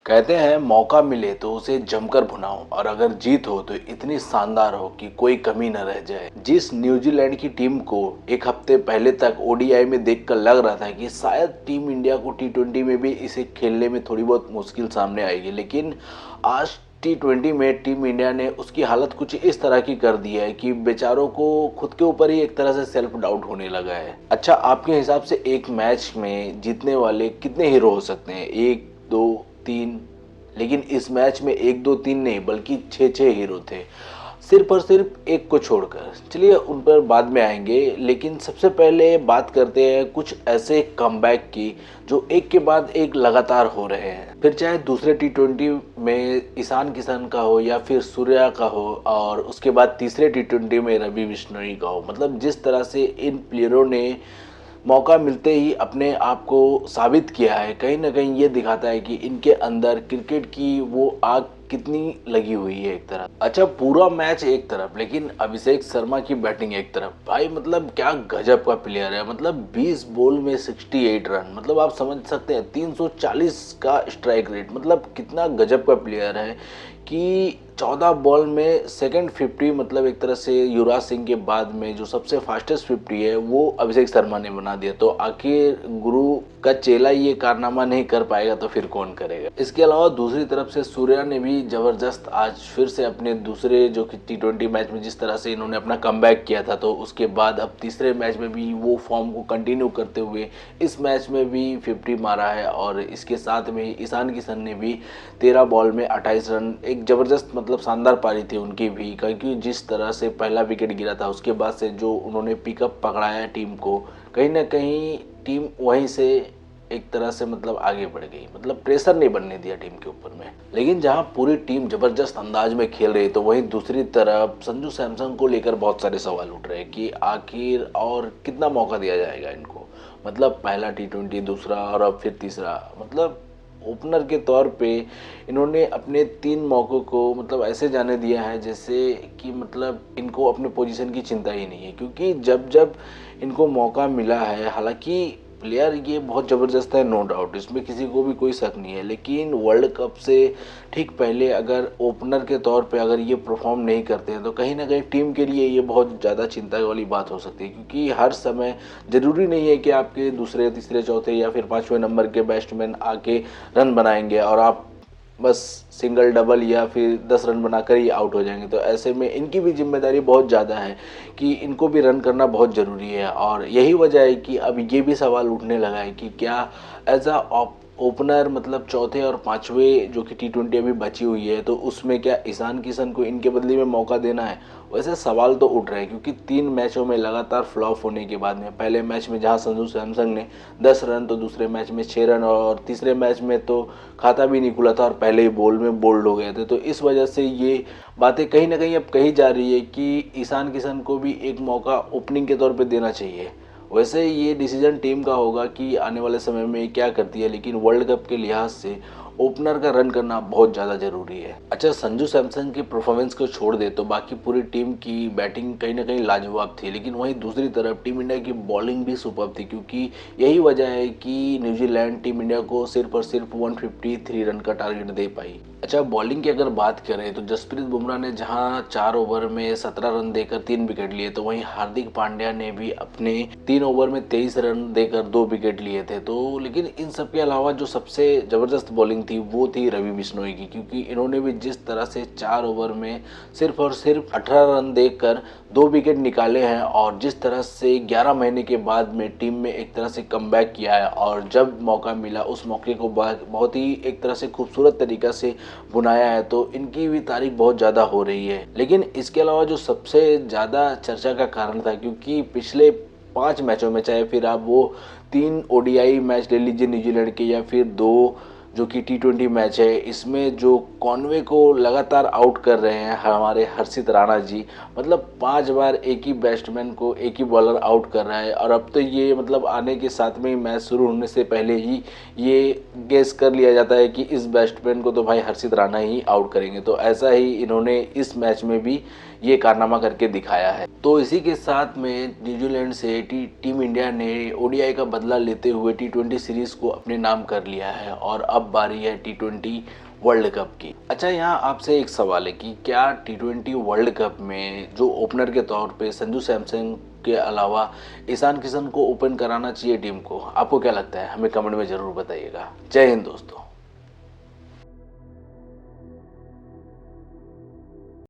कहते हैं मौका मिले तो उसे जमकर भुनाओ और अगर जीत हो तो इतनी शानदार हो कि कोई कमी न रह जाए। जिस न्यूजीलैंड की टीम को एक हफ्ते पहले तक ओडीआई में देखकर लग रहा था कि शायद टीम इंडिया को टी20 में भी इसे खेलने में थोड़ी बहुत मुश्किल सामने आएगी, लेकिन आज टी20 में टीम इंडिया ने उसकी हालत कुछ इस तरह की कर दी है कि बेचारों को खुद के ऊपर ही एक तरह से सेल्फ डाउट होने लगा है। अच्छा, आपके हिसाब से एक मैच में जीतने वाले कितने हीरो हो सकते हैं? एक, दो, तीन? लेकिन इस मैच में एक, दो, तीन नहीं बल्कि छह छह हीरो थे, सिर्फ और सिर्फ एक को छोड़कर। चलिए उन पर बाद में आएंगे, लेकिन सबसे पहले बात करते हैं कुछ ऐसे कमबैक की जो एक के बाद एक लगातार हो रहे हैं। फिर चाहे दूसरे टी20 में ईशान किशन का हो या फिर सूर्या का हो, और उसके बाद तीसरे टी20 में रवि बिश्नोई का हो। मतलब जिस तरह से इन प्लेयरों ने मौका मिलते ही अपने आप को साबित किया है, कहीं ना कहीं ये दिखाता है कि इनके अंदर क्रिकेट की वो आग कितनी लगी हुई है एक तरफ। अच्छा, पूरा मैच एक तरफ, लेकिन अभिषेक शर्मा की बैटिंग एक तरफ। भाई मतलब क्या गजब का प्लेयर है। मतलब 20 बॉल में 68 रन, मतलब आप समझ सकते हैं 340 का स्ट्राइक रेट। मतलब कितना गजब का प्लेयर है कि 14 बॉल में सेकंड 50, मतलब एक तरह से युवराज सिंह के बाद में जो सबसे फास्टेस्ट 50 है वो अभिषेक शर्मा ने बना दिया। तो आखिर गुरु का चेला ये कारनामा नहीं कर पाएगा तो फिर कौन करेगा। इसके अलावा दूसरी तरफ से सूर्या ने भी जबरदस्त आज फिर से अपने दूसरे जो कि टी20 मैच में जिस तरह से इन्होंने अपना कमबैक किया था, तो उसके बाद अब तीसरे मैच में भी वो फॉर्म को कंटिन्यू करते हुए इस मैच में भी 50 मारा है। और इसके साथ में ईशान किशन ने भी 13 बॉल में 28 रन, एक जबरदस्त मतलब शानदार पारी थी उनकी भी, क्योंकि जिस तरह से पहला विकेट गिरा था उसके बाद से जो उन्होंने पिकअप पकड़ाया टीम को, कहीं ना कहीं टीम वहीं से एक तरह से मतलब आगे बढ़ गई। मतलब प्रेशर नहीं बनने दिया टीम के ऊपर में। लेकिन जहां पूरी टीम जबरदस्त अंदाज में खेल रही है, तो वहीं दूसरी तरफ संजू सैमसन को लेकर बहुत सारे सवाल उठ रहे हैं कि आखिर और कितना मौका दिया जाएगा इनको। मतलब पहला टी20, दूसरा और अब फिर तीसरा। मतलब ओपनर के तौर पे इन्होंने अपने 3 मौक़ों को मतलब ऐसे जाने दिया है जैसे कि मतलब इनको अपने पोजीशन की चिंता ही नहीं है। क्योंकि जब जब इनको मौका मिला है, हालांकि प्लेयर ये बहुत ज़बरदस्त है, नो डाउट, इसमें किसी को भी कोई शक नहीं है, लेकिन वर्ल्ड कप से ठीक पहले अगर ओपनर के तौर पे अगर ये परफॉर्म नहीं करते हैं तो कहीं ना कहीं टीम के लिए ये बहुत ज़्यादा चिंता वाली बात हो सकती है। क्योंकि हर समय ज़रूरी नहीं है कि आपके दूसरे, तीसरे, चौथे या फिर 5वें नंबर के बैट्समैन आके रन बनाएंगे और आप बस सिंगल, डबल या फिर 10 रन बनाकर ही आउट हो जाएंगे। तो ऐसे में इनकी भी जिम्मेदारी बहुत ज़्यादा है कि इनको भी रन करना बहुत ज़रूरी है। और यही वजह है कि अब ये भी सवाल उठने लगा है कि क्या एज अ ओपनर, मतलब चौथे और पांचवें जो कि टी20 अभी बची हुई है, तो उसमें क्या ईशान किशन को इनके बदले में मौका देना है? वैसे सवाल तो उठ रहे हैं क्योंकि 3 मैचों में लगातार फ्लॉप होने के बाद में, पहले मैच में जहां संजू सैमसन ने 10 रन, तो दूसरे मैच में 6 रन, और तीसरे मैच में तो खाता भी नहीं खुला था और पहले ही बॉल में बोल्ड हो गए थे। तो इस वजह से ये बातें कहीं ना कहीं अब कही जा रही है कि ईशान किशन को भी एक मौका ओपनिंग के तौर पर देना चाहिए। वैसे ये डिसीजन टीम का होगा कि आने वाले समय में क्या करती है, लेकिन वर्ल्ड कप के लिहाज से ओपनर का रन करना बहुत ज़्यादा ज़रूरी है। अच्छा, संजू सैमसन की परफॉर्मेंस को छोड़ दे तो बाकी पूरी टीम की बैटिंग कहीं ना कहीं लाजवाब थी, लेकिन वहीं दूसरी तरफ टीम इंडिया की बॉलिंग भी सुपर्ब थी। क्योंकि यही वजह है कि न्यूजीलैंड टीम इंडिया को सिर्फ और सिर्फ 153 रन का टारगेट दे पाई। अच्छा, बॉलिंग की अगर बात करें तो जसप्रीत बुमराह ने जहां 4 ओवर में 17 रन देकर 3 विकेट लिए, तो वहीं हार्दिक पांड्या ने भी अपने 3 ओवर में 23 रन देकर 2 विकेट लिए थे। तो लेकिन इन सब के अलावा जो सबसे ज़बरदस्त बॉलिंग थी वो थी रवि बिश्नोई की, क्योंकि इन्होंने भी जिस तरह से 4 ओवर में सिर्फ और सिर्फ 18 रन देकर 2 विकेट निकाले हैं, और जिस तरह से 11 महीने के बाद में टीम में एक तरह से कमबैक किया है, और जब मौका मिला उस मौके को बहुत ही एक तरह से खूबसूरत तरीका से बुनाया है, तो इनकी भी तारीफ बहुत ज़्यादा हो रही है। लेकिन इसके अलावा जो सबसे ज़्यादा चर्चा का कारण था, क्योंकि पिछले 5 मैचों में, चाहे फिर आप वो 3 ओडीआई मैच ले लीजिए न्यूजीलैंड के या फिर 2 जो कि टी20 मैच है, इसमें जो कॉनवे को लगातार आउट कर रहे हैं हमारे हर्षित राणा जी। मतलब 5 बार एक ही बैट्समैन को एक ही बॉलर आउट कर रहा है, और अब तो ये मतलब आने के साथ में ही मैच शुरू होने से पहले ही ये गेस कर लिया जाता है कि इस बैट्समैन को तो भाई हर्षित राणा ही आउट करेंगे। तो ऐसा ही इन्होंने इस मैच में भी ये कारनामा करके दिखाया है। तो इसी के साथ में न्यूजीलैंड से टीम इंडिया ने ओडीआई का बदला लेते हुए टी20 सीरीज को अपने नाम कर लिया है, और अब बारी है T20 वर्ल्ड कप की। अच्छा, यहाँ आपसे एक सवाल है कि क्या T20 वर्ल्ड कप में जो ओपनर के तौर पे संजू सैमसन के अलावा ईशान किशन को ओपन कराना चाहिए टीम को? आपको क्या लगता है? हमें कमेंट में ज़रूर बताइएगा। जय हिंद दोस्तों।